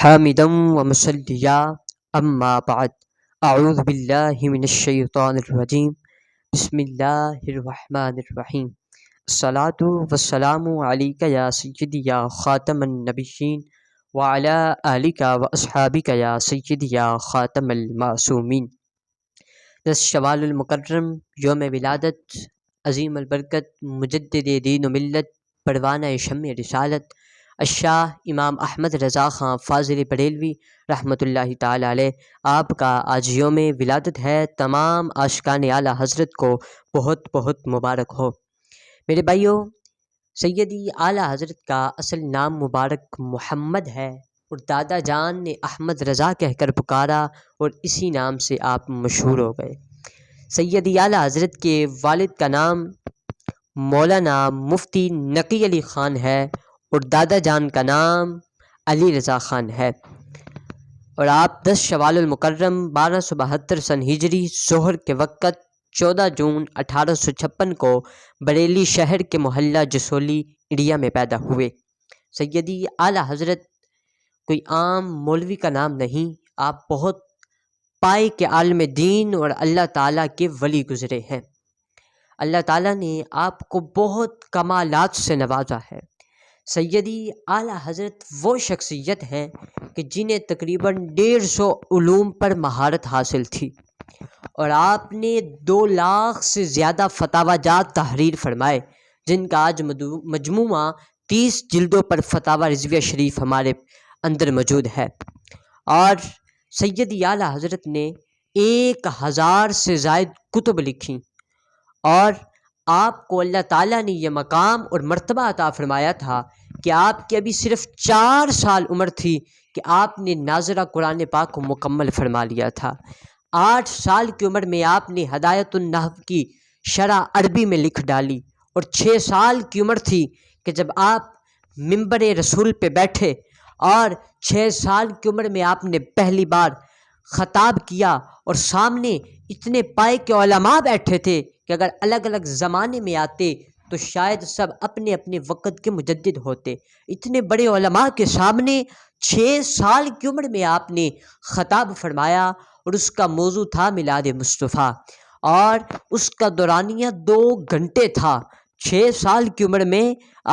حامدا ومصلیا اما بعد اعوذ باللہ من الشیطان الرجیم بسم اللہ الرحمن الرحیم الصلاۃ والسلام علیک یا سیدی یا خاتم النبیین وعلی آلک واصحابک یا سیدی یا خاتم المعصومین۔ 10 شوال المکرم، یوم ولادت عظیم البرکت مجدد دین و ملت، پروانہ شمع رسالت الشاہ امام احمد رضا خان فاضل بریلوی رحمۃ اللہ تعالی علیہ، آپ کا آج یوم ولادت ہے۔ تمام عاشقان اعلیٰ حضرت کو بہت بہت مبارک ہو۔ میرے بھائیوں، سیدی اعلیٰ حضرت کا اصل نام مبارک محمد ہے، اور دادا جان نے احمد رضا کہہ کر پکارا اور اسی نام سے آپ مشہور ہو گئے۔ سیدی اعلیٰ حضرت کے والد کا نام مولانا مفتی نقی علی خان ہے، اور دادا جان کا نام علی رضا خان ہے، اور آپ 10 شوال المکرم 1272 سن ہجری ظہر کے وقت 14 جون 1856 کو بریلی شہر کے محلہ جسولی انڈیا میں پیدا ہوئے۔ سیدی اعلیٰ حضرت کوئی عام مولوی کا نام نہیں، آپ بہت پائے کے عالم دین اور اللہ تعالیٰ کے ولی گزرے ہیں۔ اللہ تعالیٰ نے آپ کو بہت کمالات سے نوازا ہے۔ سیدی اعلیٰ حضرت وہ شخصیت ہیں کہ جنہیں تقریباً 150 علوم پر مہارت حاصل تھی، اور آپ نے 2 لاکھ سے زیادہ فتاوی جات تحریر فرمائے، جن کا آج مجموعہ 30 جلدوں پر فتاوی رضویہ شریف ہمارے اندر موجود ہے۔ اور سیدی اعلیٰ حضرت نے 1000 سے زائد کتب لکھی، اور آپ کو اللہ تعالیٰ نے یہ مقام اور مرتبہ عطا فرمایا تھا کہ آپ کی ابھی صرف 4 سال عمر تھی کہ آپ نے ناظرہ قرآن پاک کو مکمل فرما لیا تھا۔ 8 سال کی عمر میں آپ نے ہدایت النحو کی شرح عربی میں لکھ ڈالی، اور 6 سال کی عمر تھی کہ جب آپ منبر رسول پہ بیٹھے، اور 6 سال کی عمر میں آپ نے پہلی بار خطاب کیا، اور سامنے اتنے پائے کے علماء بیٹھے تھے کہ اگر الگ الگ زمانے میں آتے تو شاید سب اپنے اپنے وقت کے مجدد ہوتے۔ اتنے بڑے علماء کے سامنے 6 سال کی عمر میں آپ نے خطاب فرمایا، اور اس کا موضوع تھا میلاد مصطفیٰ، اور اس کا دورانیہ 2 گھنٹے تھا۔ 6 سال کی عمر میں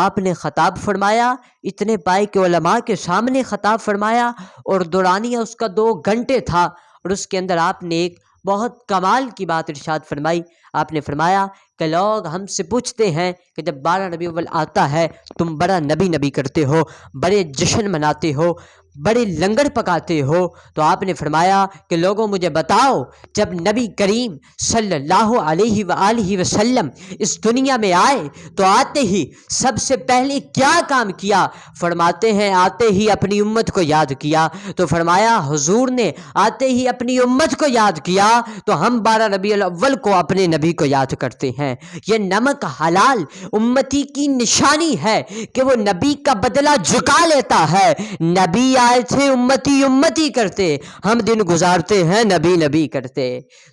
آپ نے خطاب فرمایا، اتنے پائے کے علماء کے سامنے خطاب فرمایا، اور دورانیہ اس کا 2 گھنٹے تھا، اور اس کے اندر آپ نے ایک بہت کمال کی بات ارشاد فرمائی۔ آپ نے فرمایا کہ لوگ ہم سے پوچھتے ہیں کہ جب 12 ربیع الاول آتا ہے تم بڑا نبی کرتے ہو، بڑے جشن مناتے ہو، بڑے لنگر پکاتے ہو، تو آپ نے فرمایا کہ لوگوں مجھے بتاؤ، جب نبی کریم صلی اللہ علیہ وآلہ وسلم اس دنیا میں آئے تو آتے ہی سب سے پہلے کیا کام کیا؟ فرماتے ہیں آتے ہی اپنی امت کو یاد کیا۔ تو فرمایا حضور نے آتے ہی اپنی امت کو یاد کیا تو ہم 12 ربیع الاول کو اپنے نبی کو یاد کرتے ہیں۔ یہ نمک حلال امتی کی نشانی ہے کہ وہ نبی کا بدلہ جھکا لیتا ہے۔ نبی آئے تھے امتی امتی کرتے، ہم دن گزارتے ہیں نبی نبی کرتے۔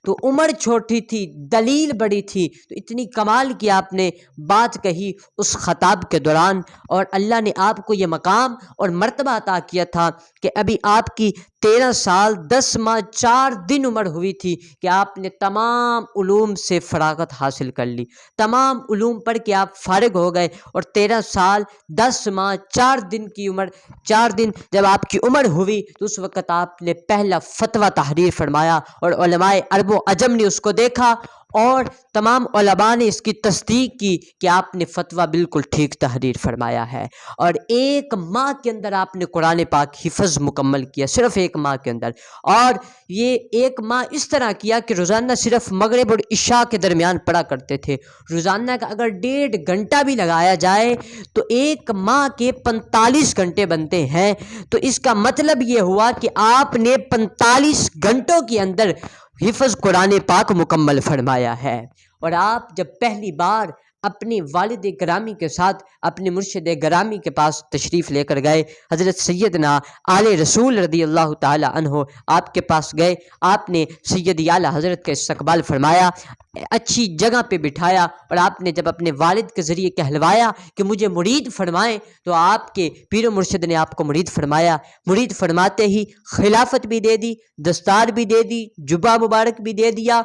تو عمر چھوٹی تھی، دلیل بڑی تھی، تو اتنی کمال کی آپ نے بات کہی اس خطاب کے دوران، اور اللہ نے آپ کو یہ مقام اور مرتبہ عطا کیا تھا کہ ابھی آپ کی 13 سال 10 ماہ 4 دن عمر ہوئی تھی کہ آپ نے تمام علوم سے فراغت حاصل کر لی، تمام علوم پڑھ کے آپ فارغ ہو گئے، اور 13 سال 10 ماہ 4 دن کی عمر 4 دن جب آپ کی عمر ہوئی تو اس وقت آپ نے پہلا فتویٰ تحریر فرمایا، اور علماء عرب و عجم نے اس کو دیکھا، اور تمام علماء نے اس کی تصدیق کی کہ آپ نے فتویٰ بالکل ٹھیک تحریر فرمایا ہے۔ اور 1 ماہ کے اندر آپ نے قرآن پاک حفظ مکمل کیا، صرف 1 ماہ کے اندر، اور یہ 1 ماہ اس طرح کیا کہ روزانہ صرف مغرب اور عشاء کے درمیان پڑھا کرتے تھے۔ روزانہ کا اگر 1.5 گھنٹہ بھی لگایا جائے تو 1 ماہ کے 45 گھنٹے بنتے ہیں۔ تو اس کا مطلب یہ ہوا کہ آپ نے 45 گھنٹوں کے اندر حفظ قرآن پاک مکمل فرمایا ہے۔ اور آپ جب پہلی بار اپنی والد گرامی کے ساتھ اپنے مرشد گرامی کے پاس تشریف لے کر گئے۔ حضرت سیدنا آل رسول رضی اللہ تعالی عنہ آپ کے پاس گئے، آپ نے سید اعلیٰ حضرت کا استقبال فرمایا، اچھی جگہ پہ بٹھایا، اور آپ نے جب اپنے والد کے ذریعے کہلوایا کہ مجھے مرید فرمائیں، تو آپ کے پیر و مرشد نے آپ کو مرید فرمایا۔ مرید فرماتے ہی خلافت بھی دے دی، دستار بھی دے دی، جبہ مبارک بھی دے دیا،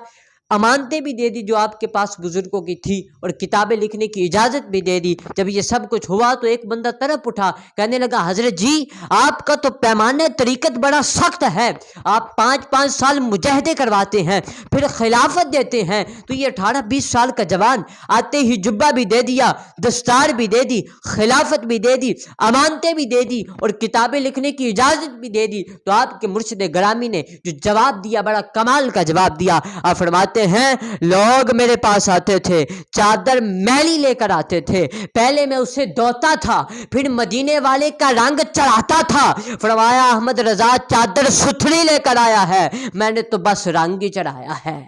امانتیں بھی دے دی جو آپ کے پاس بزرگوں کی تھی، اور کتابیں لکھنے کی اجازت بھی دے دی۔ جب یہ سب کچھ ہوا تو ایک بندہ طرف اٹھا، کہنے لگا حضرت جی آپ کا تو پیمانہ طریقت بڑا سخت ہے، آپ 5 سال مجاہدے کرواتے ہیں، پھر خلافت دیتے ہیں، تو یہ 18-20 سال کا جوان آتے ہی جبہ بھی دے دیا، دستار بھی دے دی، خلافت بھی دے دی، امانتیں بھی دے دی، اور کتابیں لکھنے کی اجازت بھی دے دی۔ تو آپ کے مرشد گرامی نے جو جواب دیا، بڑا کمال کا جواب دیا۔ آپ فرماتے ہیں لوگ میرے پاس آتے تھے، چادر میلی لے کر آتے تھے، پہلے میں اسے دھوتا تھا، پھر مدینے والے کا رنگ چڑھاتا تھا۔ فرمایا احمد رضا چادر ستھری لے کر آیا ہے، میں نے تو بس رنگ ہی چڑھایا ہے،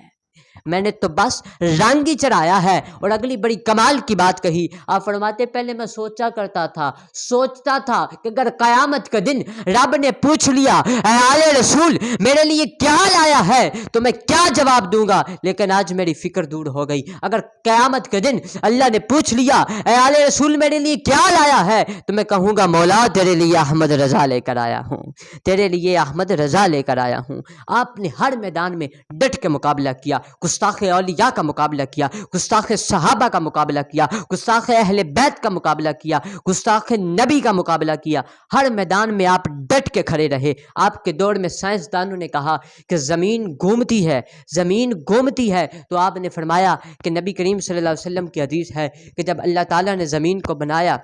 میں نے تو بس رنگ ہی چڑھایا ہے۔ اور اگلی بڑی کمال کی بات کہی، آپ فرماتے پہلے میں سوچتا تھا کہ اگر قیامت کا دن رب نے پوچھ لیا اے آل رسول میرے لیے کیا لایا ہے تو میں کیا جواب دوں گا، لیکن آج میری فکر دور ہو گئی۔ اگر قیامت کے دن اللہ نے پوچھ لیا اے آل رسول میرے لیے کیا لایا ہے تو میں کہوں گا مولا تیرے لیے احمد رضا لے کر آیا ہوں، تیرے لیے احمد رضا لے کر آیا ہوں۔ آپ نے ہر میدان میں ڈٹ کے مقابلہ کیا، گستاخ اولیاء کا مقابلہ کیا، گستاخ صحابہ کا مقابلہ کیا، گستاخ اہل بیت کا مقابلہ کیا، گستاخ نبی کا مقابلہ کیا۔ ہر میدان میں آپ ڈٹ کے کھڑے رہے۔ آپ کے دور میں سائنسدانوں نے کہا کہ زمین گھومتی ہے، زمین گھومتی ہے، تو آپ نے فرمایا کہ نبی کریم صلی اللہ علیہ وسلم کی حدیث ہے کہ جب اللہ تعالیٰ نے زمین کو بنایا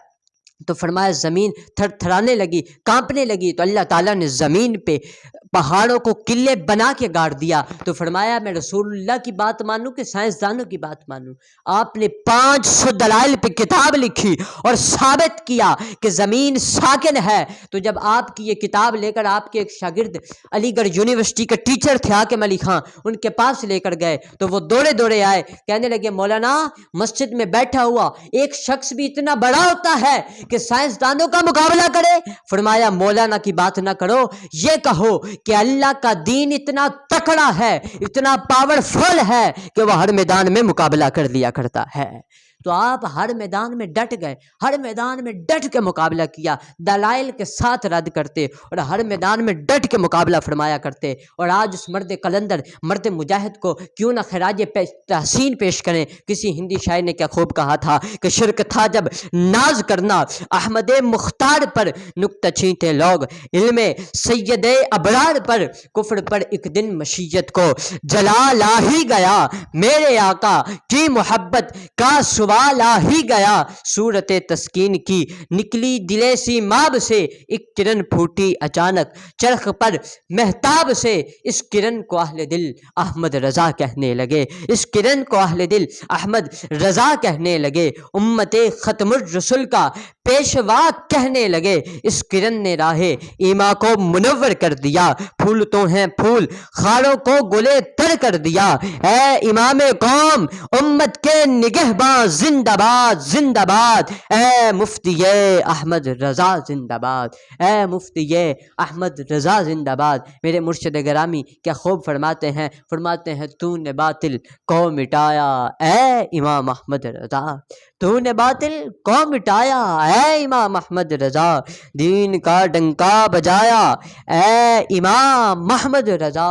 تو فرمایا زمین تھر تھرانے لگی، کانپنے لگی، تو اللہ تعالیٰ نے زمین پہ پہاڑوں کو قلعے بنا کے گاڑ دیا۔ تو فرمایا میں رسول اللہ کی بات مانوں کہ سائنسدانوں کی بات مانوں؟ آپ نے 500 دلائل پہ کتاب لکھی اور ثابت کیا کہ زمین ساکن ہے۔ تو جب آپ کی یہ کتاب لے کر آپ کے ایک شاگرد علی گڑھ یونیورسٹی کے ٹیچر تھے حاکم علی خان، ان کے پاس لے کر گئے تو وہ دوڑے آئے، کہنے لگے مولانا مسجد میں بیٹھا ہوا ایک شخص بھی اتنا بڑا ہوتا ہے کہ سائنسدانوں کا مقابلہ کرے؟ فرمایا مولانا کی بات نہ کرو، یہ کہو کہ اللہ کا دین اتنا تکڑا ہے، اتنا پاورفل ہے کہ وہ ہر میدان میں مقابلہ کر لیا کرتا ہے۔ تو آپ ہر میدان میں ڈٹ گئے، ہر میدان میں ڈٹ کے مقابلہ کیا، دلائل کے ساتھ رد کرتے اور ہر میدان میں ڈٹ کے مقابلہ فرمایا کرتے۔ اور آج اس مرد قلندر، مرد مجاہد کو کیوں نہ خراج تحسین پیش کریں۔ کسی ہندی شاعر نے کیا خوب کہا تھا کہ شرک تھا جب ناز کرنا احمد مختار پر، نکتہ چین تھے لوگ علم سید ابرار پر، کفر پر ایک دن مشیت کو جلا لا ہی گیا، میرے آقا کی محبت کا سوال آ ہی گیا، صورت تسکین کی نکلی دلے سی ماب سے، ایک کرن پھوٹی اچانک چرخ پر مہتاب سے، اس کرن کو اہل دل احمد رضا کہنے لگے، اس کرن کو اہل دل احمد رضا کہنے لگے، امت ختم الرسل کا پیشوا کہنے لگے، اس کرن نے راہ ایما کو منور کر دیا، پھول تو ہیں پھول خاروں کو گلے تر کر دیا، اے امام قوم امت کے نگہباں زندہ باد زندہ باد، اے مفتی احمد رضا زندہ باد، اے مفتی احمد رضا زندہ باد۔ میرے مرشد گرامی کیا خوب فرماتے ہیں تو نے باطل کو مٹایا اے امام احمد رضا، تو نے باطل کو مٹایا اے امام احمد رضا، دین کا ڈنکا بجایا اے امام احمد رضا،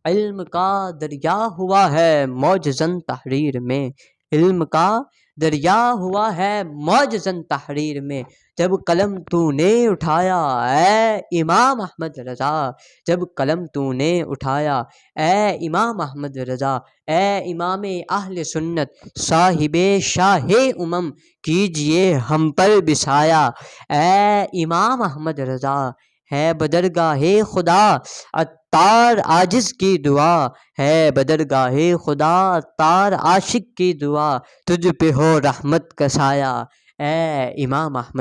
علم کا دریا ہوا ہے معجزاً تحریر میں، علم کا دریا ہوا ہے معجزاً تحریر میں، جب قلم تو نے اٹھایا اے امام احمد رضا، جب قلم تو نے اٹھایا اے امام احمد رضا، اے امام اہل سنت صاحب شاہ امم کیجئے ہم پر بسایا، اے امام احمد رضا، ہے بدرگاہ خدا عطار عاجز کی دعا، ہے بدرگاہ خدا عطار عاشق کی دعا، تجھ پہ ہو رحمت کا سایہ اے امام احمد